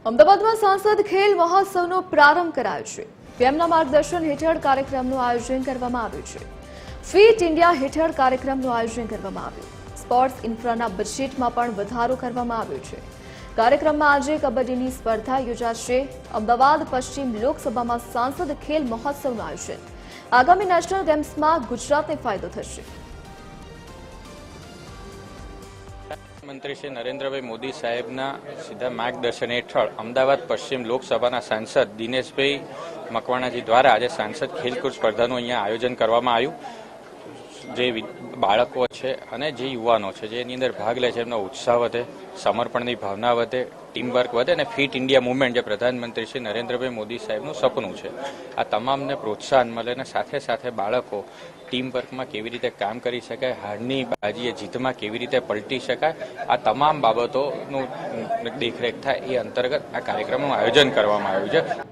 અમદાવાદમાં સાંસદ ખેલ મહોત્સવનો પ્રારંભ કરાયો છે। પીએમના માર્ગદર્શન હેઠળ કાર્યક્રમનું આયોજન કરવામાં આવ્યું છે। ફિટ ઇન્ડિયા હેઠળ કાર્યક્રમનું આયોજન કરવામાં આવ્યું। સ્પોર્ટ્સ ઇન્ફ્રાના બજેટમાં પણ વધારો કરવામાં આવ્યો છે। કાર્યક્રમમાં આજે કબડ્ડીની સ્પર્ધા યોજાશે। અમદાવાદ પશ્ચિમ લોકસભામાં સાંસદ ખેલ મહોત્સવનું આયોજન। આગામી નેશનલ ગેમ્સમાં ગુજરાતને ફાયદો થશે। મંત્રી શ્રી નરેન્દ્રભાઈ મોદી સાહેબના સીધા માર્ગદર્શન હેઠળ અમદાવાદ પશ્ચિમ લોકસભાના સાંસદ દિનેશભાઈ મકવાણાજી દ્વારા આજે સાંસદ ખેલકૂદ સ્પર્ધાનું અહીંયા આયોજન કરવામાં આવ્યું। જે બાળકો છે અને જે યુવાનો છે જેની અંદર ભાગ લે છે એમનો ઉત્સાહ વધે, સમર્પણની ભાવના વધે, ટીમવર્ક વધે અને ફિટ ઇન્ડિયા મુવમેન્ટ જે પ્રધાનમંત્રી શ્રી નરેન્દ્રભાઈ મોદી સાહેબનું સપનું છે આ તમામને પ્રોત્સાહન મળે અને સાથે સાથે બાળકો ટીમવર્કમાં કેવી રીતે કામ કરી શકાય, હારની બાજીએ જીતમાં કેવી રીતે પલટી શકાય, આ તમામ બાબતોનું દેખરેખ થાય એ અંતર્ગત આ કાર્યક્રમનું આયોજન કરવામાં આવ્યું છે।